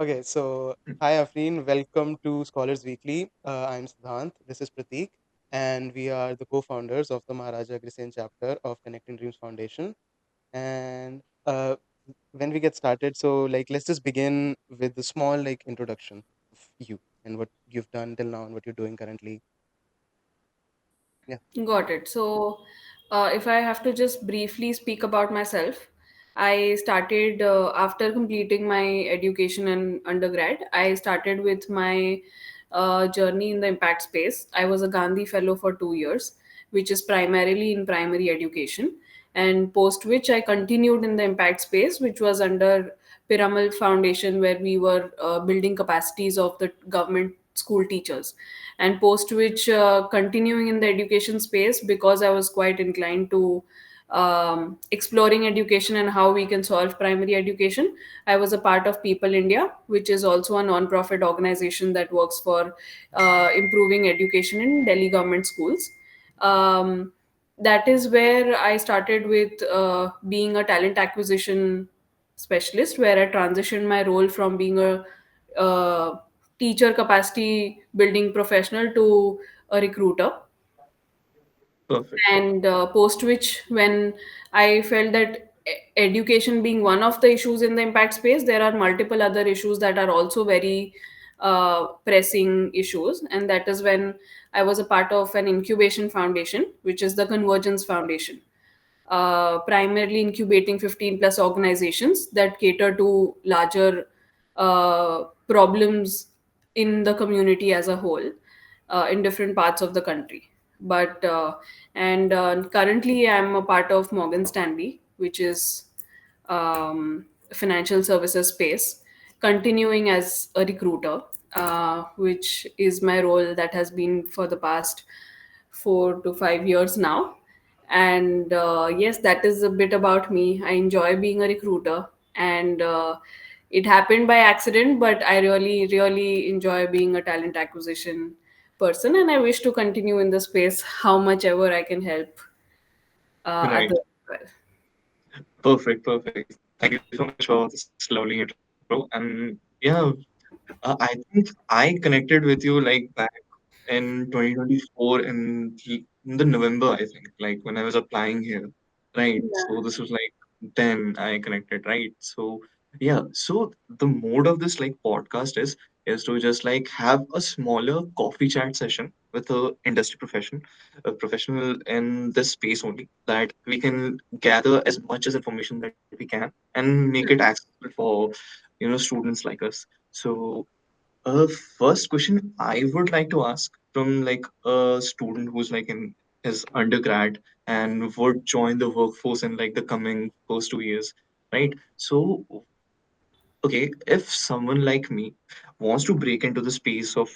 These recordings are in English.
Okay, so hi Afreen, welcome to Scholars Weekly. I'm Siddhant, this is Prateek, and we are the co-founders of the Maharaja Agrisen chapter of Connecting Dreams Foundation. And when we get started, so let's just begin with the small introduction of you and what you've done till now and what you're doing currently. Yeah. Got it. So, if I have to just briefly speak about myself, I started after completing my education in undergrad. I started with my journey in the impact space. I was a Gandhi Fellow for 2 years, which is primarily in primary education, and post which I continued in the impact space, which was under Piramal Foundation, where we were building capacities of the government school teachers, and post which continuing in the education space because I was quite inclined to exploring education and how we can solve primary education. I was a part of People India, which is also a non-profit organization that works for improving education in Delhi government schools. um, that is where I started with being a talent acquisition specialist, where I transitioned my role from being a uh, teacher capacity building professional to a recruiter. Perfect. And post which, when I felt that education being one of the issues in the impact space, there are multiple other issues that are also very pressing issues, and that is when I was a part of an incubation foundation, which is the Convergence Foundation, primarily incubating 15 plus organizations that cater to larger problems in the community as a whole, in different parts of the country. But and Currently I'm a part of Morgan Stanley, which is financial services space, continuing as a recruiter, which is my role that has been for the past 4 to 5 years now. And yes, that is a bit about me. I enjoy being a recruiter, and it happened by accident, but I really, really enjoy being a talent acquisition person, and I wish to continue in the space how much ever I can help Right. others as well. Perfect. Thank you so much for this lovely intro. And yeah, I think I connected with you like back in 2024 in the November, I think, like when I was applying here. Right. So Yeah. this was like then I connected, right? So yeah, so the mode of this like podcast is to just like have a smaller coffee chat session with a industry a professional in this space only, that we can gather as much as information that we can and make it accessible for students like us. So first question I would like to ask from like a student who's like in his undergrad and would join the workforce in like the coming first 2 years, right? So, okay, if someone like me wants to break into the space of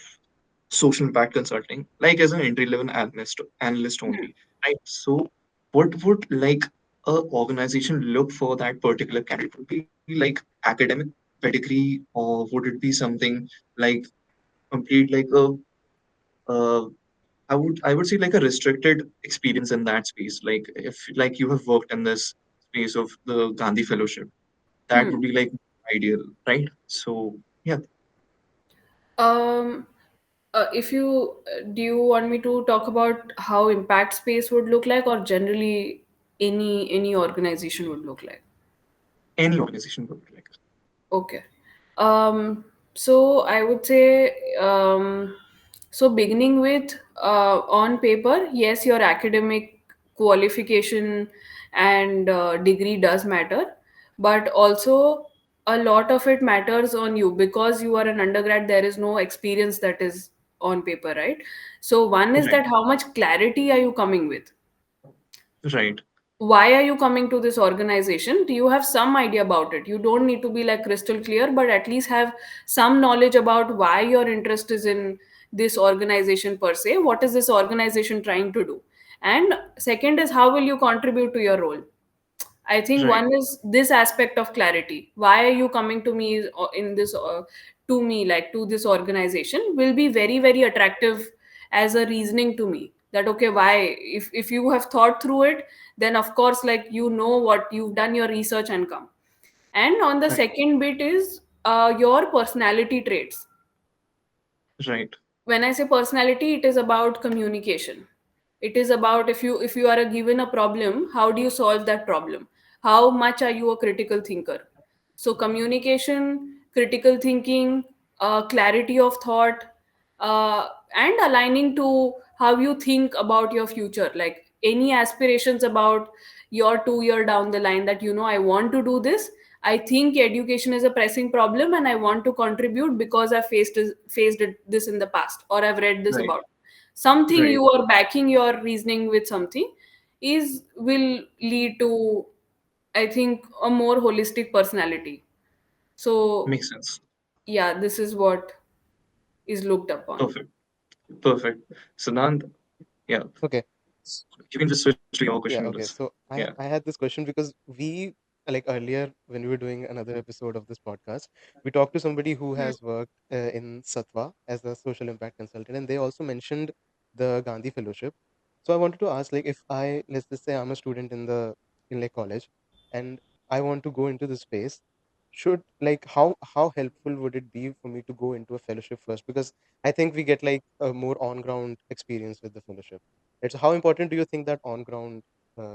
social impact consulting, like as an entry level analyst only, right? So, what would like a organization look for that particular candidate? Would be like academic pedigree, or would it be something like complete like a uh, I would say like a restricted experience in that space. Like if like you have worked in this space of the Gandhi Fellowship, that would Hmm. be like ideal, right? So yeah, Um, if you Do you want me to talk about how impact space would look like, or generally any organization would look like? any organization would be like Okay. So I would say, so beginning with, on paper, yes, your academic qualification and degree does matter, but also a lot of it matters on you because you are an undergrad. There is no experience that is on paper, right? So one is right, that how much clarity are you coming with? right, Why are you coming to this organization? Do you have some idea about it? You don't need to be like crystal clear, but at least have some knowledge about why your interest is in this organization per se. What is this organization trying to do? And second is, how will you contribute to your role? I think right, one is this aspect of clarity. Why are you coming to me in this to me, like to this organization, will be very, very attractive as a reasoning to me, that okay, why, if you have thought through it, then of course, like, you know what, you've done your research and come. And on the right, second bit is, your personality traits. Right. When I say personality, it is about communication. It is about, if you are given a problem, how do you solve that problem? How much are you a critical thinker? So communication, critical thinking, clarity of thought, and aligning to how you think about your future, like any aspirations about your 2 year down the line, that I want to do this. I think education is a pressing problem and I want to contribute because I this in the past, or I've read this Right. about something. Right. You are backing your reasoning with something, is will lead to, I think, a more holistic personality. So Makes sense. yeah, this is what is looked upon. Perfect. Perfect. Siddhant, yeah, Okay. you can just switch to your question Yeah, on okay. this. So Yeah. I had this question because we, like earlier when we were doing another episode of this podcast, we talked to somebody who Hmm. has worked in Satwa as a social impact consultant, and they also mentioned the Gandhi Fellowship. So I wanted to ask, like, if I, let's just say I'm a student in the in like college, and I want to go into the space, should, like, how helpful would it be for me to go into a fellowship first? Because I think we get like a more on ground experience with the fellowship. It's how important do you think that on ground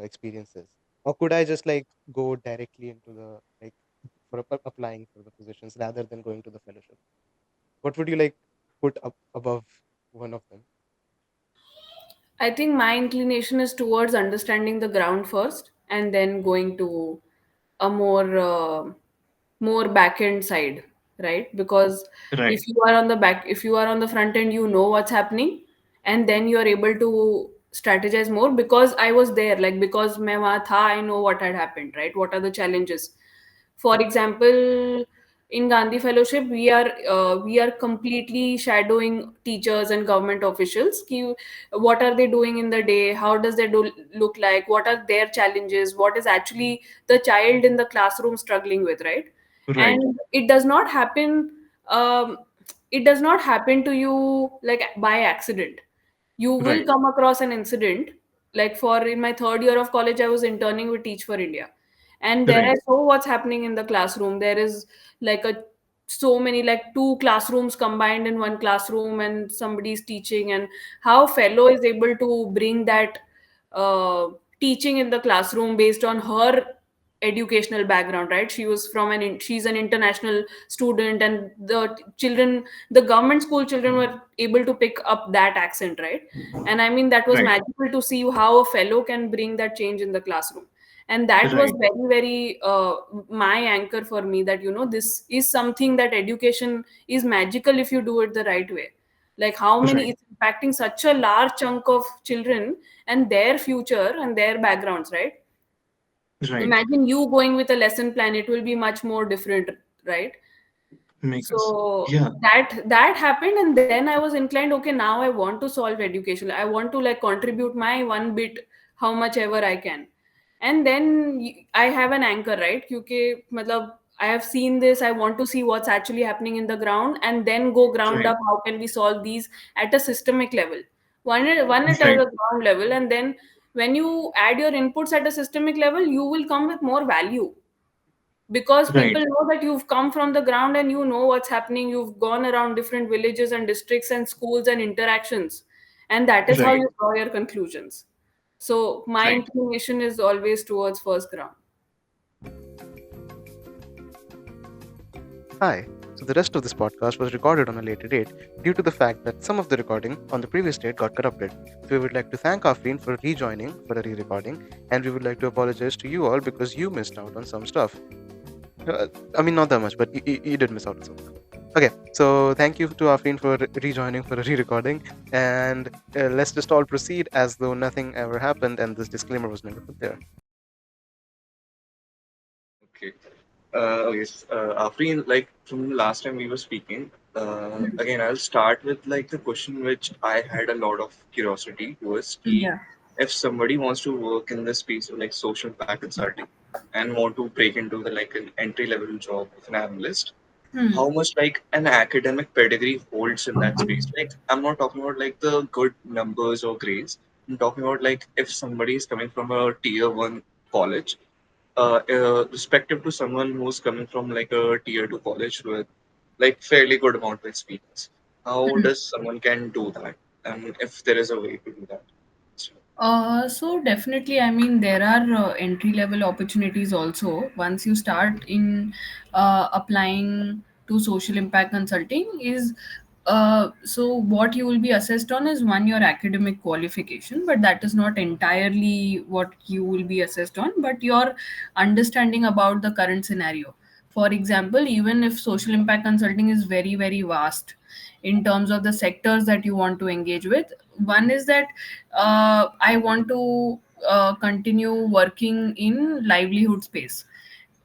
experiences, or could I just like go directly into the like for applying for the positions rather than going to the fellowship? What would you like put up above one of them? I think my inclination is towards understanding the ground first and then going to a more back end side, right? Because Right. if you are on the front end, you know what's happening, and then you are able to strategize more. Because I was there, like, because मैं वहाँ था, I know what had happened, right? What are the challenges? For example, in Gandhi Fellowship, we are completely shadowing teachers and government officials. Ki, what are they doing in the day? How does they look like? What are their challenges? What is actually the child in the classroom struggling with, right? Right. And it does not happen. Um, it does not happen to you like by accident. You will Right. come across an incident. Like, for in my third year of college, I was interning with Teach for India, and there I Right. saw what's happening in the classroom. There is like a so many, like, two classrooms combined in one classroom, and somebody's teaching, and how fellow is able to bring that uh, teaching in the classroom based on her educational background, right? She was from she's an international student, and the government school children were able to pick up that accent, right? And I mean, that was Right. magical to see how a fellow can bring that change in the classroom. And that was Right. very, very my anchor for me, that this is something, that education is magical if you do it the right way. Like, how many, Right. it's impacting such a large chunk of children and their future and their backgrounds, right? Right. Imagine you going with a lesson plan, it will be much more different, right? Makes sense. So Yeah. that happened, and then I was inclined, okay, now I want to solve education, I want to like contribute my one bit, how much ever I can. And then I have an anchor, right? Kyunki, matlab, I have seen this, I want to see what's actually happening in the ground, and then go ground Right. up, how can we solve these at a systemic level. One at a Right. ground level, and then when you add your inputs at a systemic level, you will come with more value, because people Right. know that you've come from the ground and you know what's happening. You've gone around different villages and districts and schools and interactions, and that is how Right. you draw your conclusions. So my Right. inclination is always towards first ground. Hi. So the rest of this podcast was recorded on a later date due to the fact that some of the recording on the previous date got corrupted. So we would like to thank Afreen for rejoining for a re-recording, and we would like to apologize to you all because you missed out on some stuff. I mean, not that much, but you did miss out on something. Okay, so thank you to Afreen for rejoining for a re-recording, and let's just all proceed as though nothing ever happened and this disclaimer was never put there. Okay. Okay. Afreen, like from last time we were speaking, again, I'll start with like the question which I had a lot of curiosity was key. Yeah. If somebody wants to work in the space of like social impact consulting and want to break into the like an entry level job of an analyst, how much like an academic pedigree holds in that space? Like, I'm not talking about like the good numbers or grades. I'm talking about like if somebody is coming from a tier one college, respective to someone who's coming from like a tier two college with like fairly good amount of experience? How does someone can do that, and if there is a way to do that? So, So definitely, I mean, there are entry level opportunities also. Once you start in applying to social impact consulting, is so what you will be assessed on is one, your academic qualification, but that is not entirely what you will be assessed on, but your understanding about the current scenario. For example, even if social impact consulting is very, very vast in terms of the sectors that you want to engage with, one is that I want to continue working in livelihood space.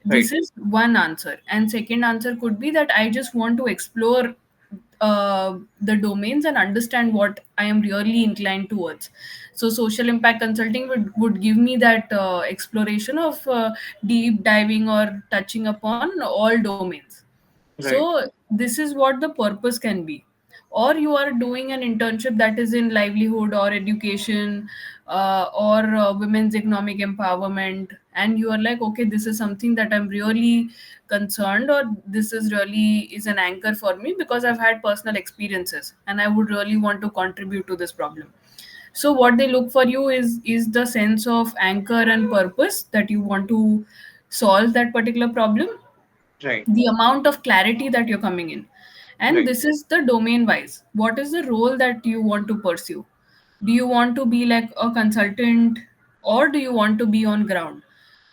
right, This is one answer, and second answer could be that I just want to explore the domains and understand what I am really inclined towards. So social impact consulting would give me that exploration of deep diving or touching upon all domains. right, So this is what the purpose can be. Or you are doing an internship that is in livelihood or education, or women's economic empowerment, and you are like, okay, this is something that I'm really concerned, or this is really is an anchor for me because I've had personal experiences and I would really want to contribute to this problem. So what they look for you is the sense of anchor and purpose that you want to solve that particular problem, right, the amount of clarity that you're coming in, and right, this is the domain wise, what is the role that you want to pursue. Do you want to be like a consultant, or do you want to be on ground?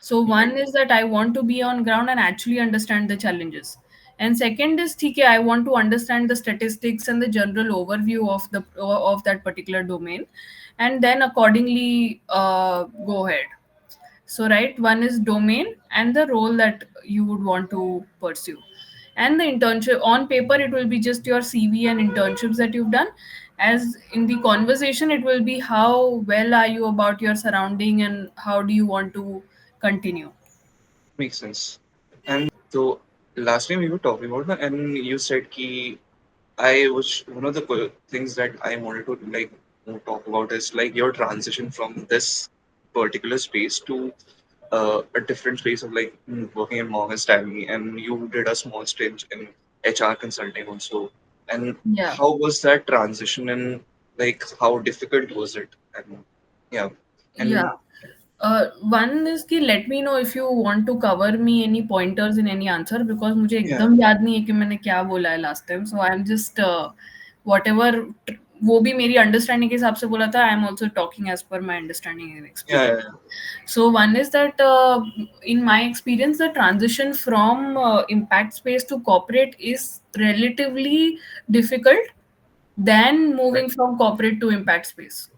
So right, one is that I want to be on ground and actually understand the challenges, and second is okay, I want to understand the statistics and the general overview of that particular domain, and then accordingly go ahead. So, right, one is domain and the role that you would want to pursue. And the internship on paper, it will be just your CV and internships that you've done. As in the conversation, it will be how well are you about your surrounding and how do you want to continue. makes sense. And so last time we were talking about, and you said ki I was one of the things that I wanted to like talk about is like your transition from this particular space to a different space of like working in Morgan Stanley, and you did a small stint in HR consulting also. And Yeah. how was that transition, and like how difficult was it? And yeah, and Yeah. One is कि let me know if you want to cover me any pointers in any answer, because मुझे yeah, एकदम याद नहीं है कि मैंने क्या बोला है last time. So I'm just whatever, वो भी मेरी understanding के हिसाब से बोला था. I'm also talking as per my understanding and yeah, experience. yeah, So one is that in my experience, the transition from impact space to corporate is relatively difficult than right, moving from corporate to impact space,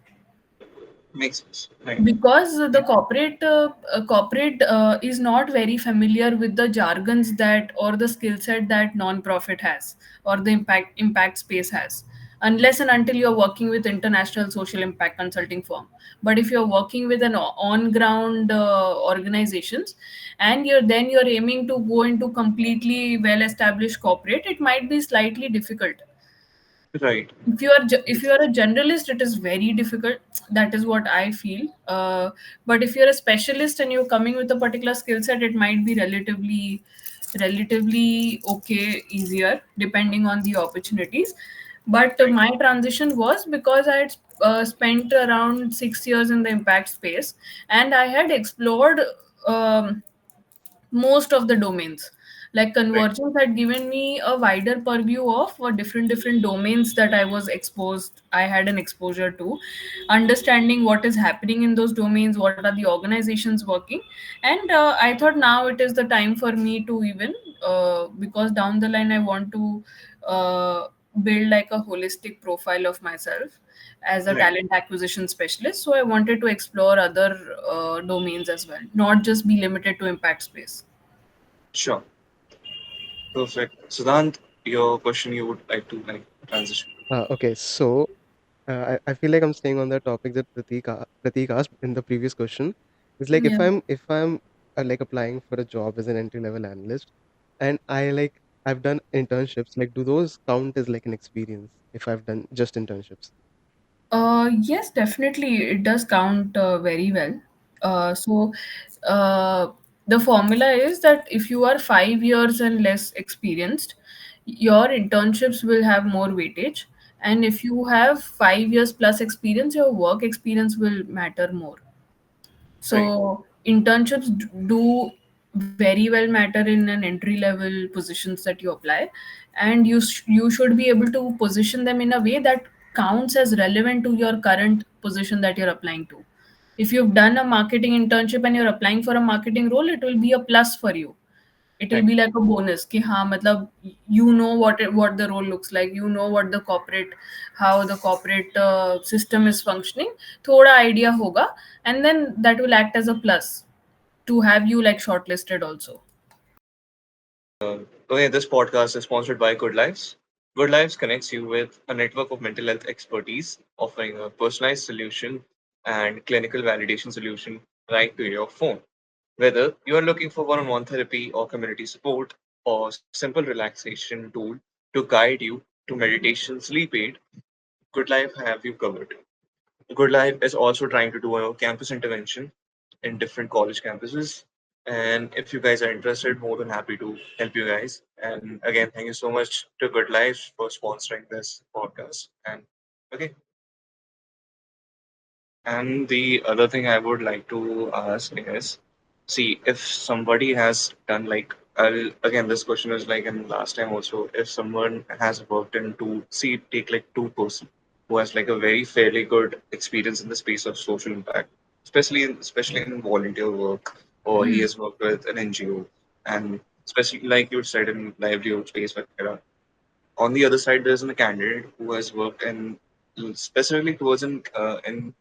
makes sense, right, because the corporate is not very familiar with the jargons that or the skill set that non-profit has, or the impact space has, unless and until you're working with international social impact consulting firm. But if you're working with an on ground organizations, and you're aiming to go into completely well established corporate, it might be slightly difficult. right, If you are a generalist, it is very difficult. That is what I feel. But if you're a specialist and you're coming with a particular skill set, it might be relatively okay, easier depending on the opportunities. But right, my transition was because I had spent around 6 years in the impact space, and I had explored um, most of the domains. Like right, Convergence had given me a wider purview of different domains that I had an exposure to, understanding what is happening in those domains, what are the organizations working. And I thought now it is the time for me to even because down the line I want to build like a holistic profile of myself as a right, talent acquisition specialist. So I wanted to explore other domains as well, not just be limited to impact space. sure, perfect. Siddhant, your question you would like to like transition. Okay, so I feel like I'm staying on the topic that Pratik asked in the previous question. It's like Yeah. if I'm like applying for a job as an entry level analyst, and I've done internships. Like, do those count as like an experience if I've done just internships? Yes, definitely, it does count very well. So, uh, The formula is that if you are 5 years and less experienced, your internships will have more weightage. And if you have 5 years plus experience, your work experience will matter more. Right. So internships do very well matter in an entry level positions that you apply, and you should be able to position them in a way that counts as relevant to your current position that you're applying to. If you've done a marketing internship and you're applying for a marketing role, it will be a plus for you. It will Right. be like a bonus कि हाँ मतलब you know what the role looks like, you know what the corporate, how the corporate system is functioning, थोड़ा idea होगा, and then that will act as a plus to have you like shortlisted also. Okay, this podcast is sponsored by Good Lives. Good Lives connects you with a network of mental health expertise, offering a personalized solution and clinical validation solution right to your phone. Whether you are looking for one on one therapy or community support, or simple relaxation tool to guide you to meditation sleep aid, Good Life have you covered. Good Life is also trying to do a campus intervention in different college campuses. And if you guys are interested, more than happy to help you guys. And again, thank you so much to Good Life for sponsoring this podcast. And okay, and the other thing I would like to ask is, see, if somebody has done like, again, this question is like in last time also, if someone has worked in two, see, take like two-person who has like a very fairly good experience in the space of social impact, especially in volunteer work, or he has worked with an NGO, and especially like you said in livelihood space, etc. On the other side, there's a candidate who has worked in specifically towards in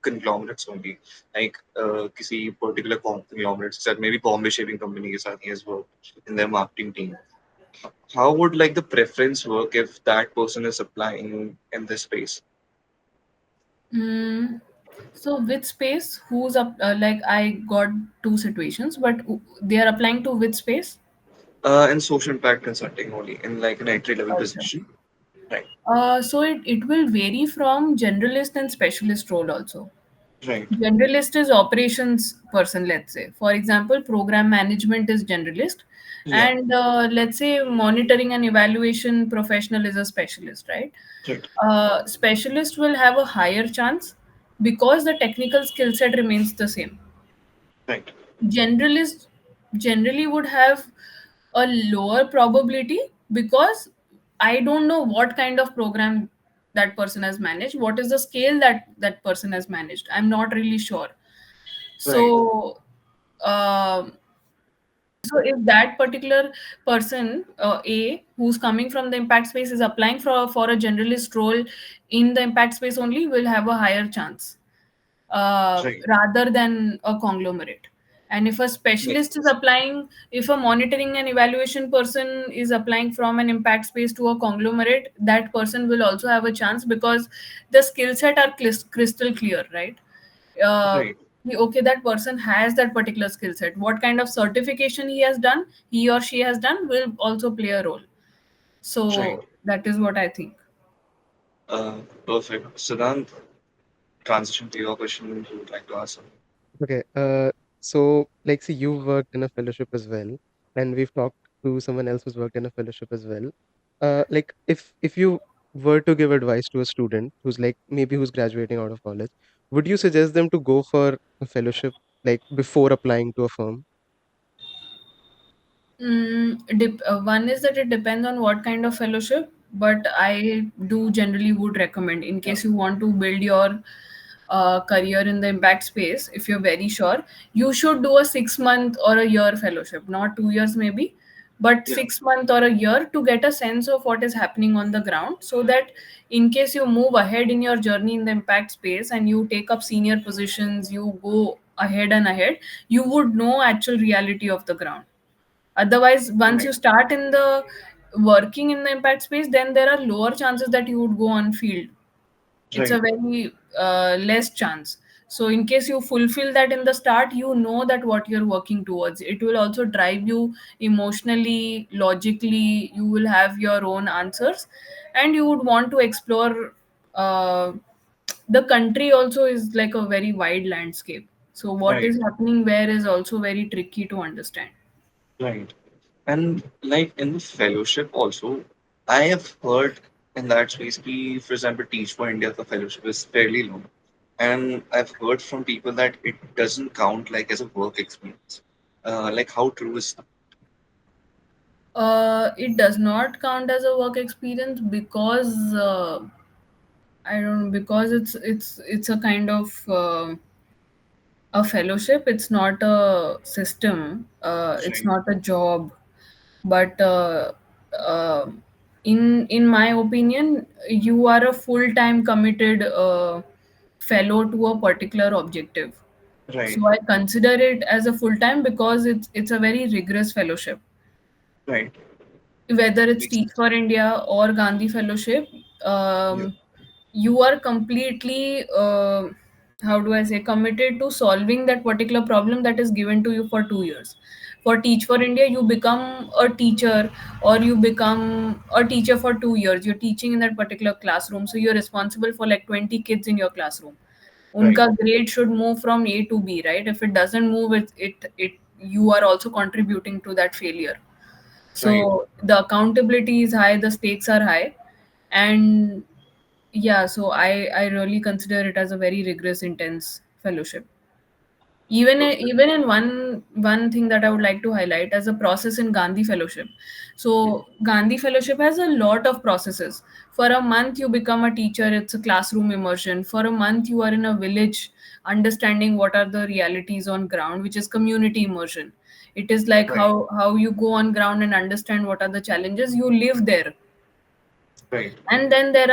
conglomerates only, like किसी particular conglomerates that maybe Bombay Shaving Company के साथ he has worked in their marketing team. How would like the preference work if that person is applying in this space? Mm, so which space? Who's up? Like I got two situations, but they are applying to which space? In social impact consulting only, in like an entry level Okay. position, right? So it will vary from generalist and specialist role also. Right. Generalist is operations person, let's say. For example, program management is generalist, Yeah. and let's say monitoring and evaluation professional is a specialist, right? Right. Specialist will have a higher chance because the technical skill set remains the same. Right. Generalist generally would have a lower probability because I don't know what kind of program that person has managed, what is the scale that that person has managed, I'm not really sure. Right. So um so if that particular person, A, who's coming from the impact space is applying for a generalist role in the impact space only, will have a higher chance Right. rather than a conglomerate. And if a Makes specialist is sense. applying, if a monitoring and evaluation person is applying from an impact space to a conglomerate, that person will also have a chance because the skill set are crystal clear, right? Uh, Right. okay, that person has that particular skill set. What kind of certification he has done, he or she has done, will also play a role. Right. So that is what I think. Perfect. Siddhant, transition to your question, you would like to ask something. Okay. So like, see, you've worked in a fellowship as well, and we've talked to someone else who's worked in a fellowship as well. Like, if you were to give advice to a student who's like maybe who's graduating out of college, would you suggest them to go for a fellowship like before applying to a firm? One is that it depends on what kind of fellowship, but I do generally would recommend in case you want to build your career in the impact space. If you're very sure, you should do a 6 month or a year fellowship, not 2 years maybe, but Yeah. 6 month or a year to get a sense of what is happening on the ground, so that in case you move ahead in your journey in the impact space and you take up senior positions, you go ahead and ahead, you would know actual reality of the ground. Otherwise, once Right. you start in the working in the impact space, then there are lower chances that you would go on field. It's a Right. very less chance. So in case you fulfill that in the start, you know that what you're working towards. It will also drive you emotionally, logically. You will have your own answers, and you would want to explore. The country also is like a very wide landscape. So what Right, is happening where is also very tricky to understand. right. And like in the fellowship also, I have heard in that space, for example, Teach for India, the fellowship is fairly long. And I've heard from people that it doesn't count like as a work experience. Like how true is that? It does not count as a work experience because I don't know, because it's a kind of a fellowship. It's not a system. It's Right, not a job. But uh, in my opinion, you are a full time committed fellow to a particular objective. right, So I consider it as a full time because it's a very rigorous fellowship, right. whether it's Makes Teach sense. for India or Gandhi Fellowship. Yeah, You are completely, how do I say, committed to solving that particular problem that is given to you for 2 years. For Teach for India, you become a teacher, or you become a teacher for 2 years. You're teaching in that particular classroom, so you're responsible for like 20 kids in your classroom. right, Unka grade should move from A to B, right? If it doesn't move, it you are also contributing to that failure. right. So the accountability is high, the stakes are high, and yeah, so I really consider it as a very rigorous, intense fellowship. Perfect. Even in one thing that I would like to highlight as a process in Gandhi Fellowship. Mm, So Gandhi Fellowship has a lot of processes. For a month you become a teacher, it's a classroom immersion. For a month you are in a village, understanding what are the realities on ground, which is community immersion. It is like right, how you go on ground and understand what are the challenges. You live there. right, And then there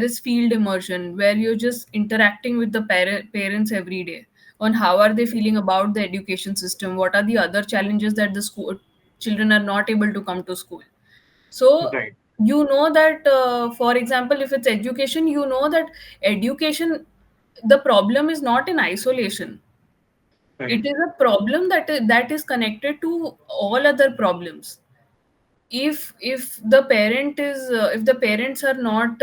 is field immersion where you're just interacting with the parents every day on how are they feeling about the education system, what are the other challenges that the school children are not able to come to school. So right, you know that, for example, if it's education, you know that education, the problem is not in isolation. right, It is a problem that is connected to all other problems. If the parents are not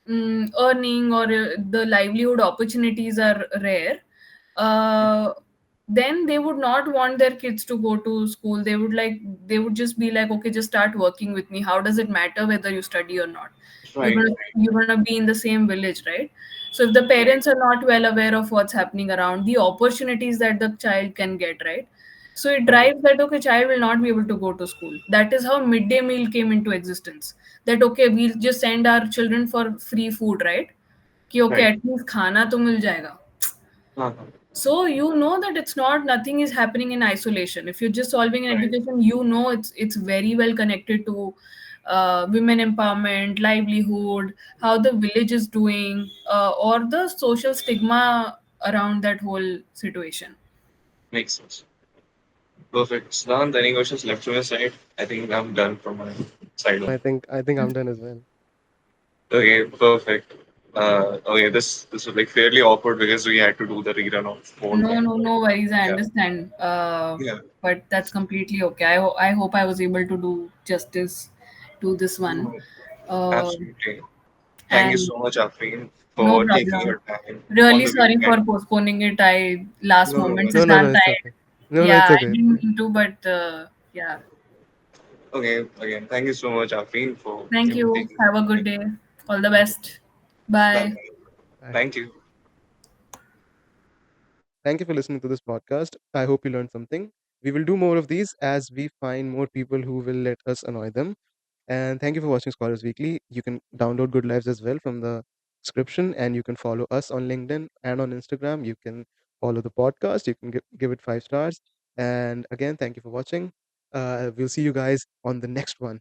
earning, or the livelihood opportunities are rare, uh, then they would not want their kids to go to school. They would just be like, okay, just start working with me. How does it matter whether you study or not? you're right, gonna you're gonna be in the same village, right? So if the right, parents are not well aware of what's happening around, the opportunities that the child can get, right? So it right, drives that, okay, child will not be able to go to school. That is how midday meal came into existence. That, okay, we'll just send our children for free food, right? कि okay, right. at least खाना तो मिल जाएगा. Uh-huh. So you know that it's not, nothing is happening in isolation. If you're just solving an Right, education, you know it's very well connected to women empowerment, livelihood, how the village is doing, or the social stigma around that whole situation. makes sense. Perfect. Siddhant, any questions left from your side? I think I'm done from my side. I think I'm done as well. Okay, perfect. Okay, this was like fairly awkward because we had to do the rerun of more No, time. no, no worries. I Yeah, understand. yeah, But that's completely okay. I hope I was able to do justice to this one. no, Uh, absolutely. Thank you and so much, Afreen, no for taking problem. your time on Really the sorry for weekend. postponing it. I last No, no moment, No, no, worries. no, Siddhant. it's okay. No, no, Yeah, it's I okay. didn't mean to, but yeah. Okay, again, thank you so much, Afreen, for Thank you. taking Have a the good time. day. All the best. Bye Bye. bye. Bye. Thank you. Thank you for listening to this podcast. I hope you learned something. We will do more of these as we find more people who will let us annoy them. And thank you for watching Scholars Weekly. You can download Good Lives as well from the description, and you can follow us on LinkedIn and on Instagram. You can follow the podcast. You can give it 5 stars. And again, thank you for watching. We'll see you guys on the next one.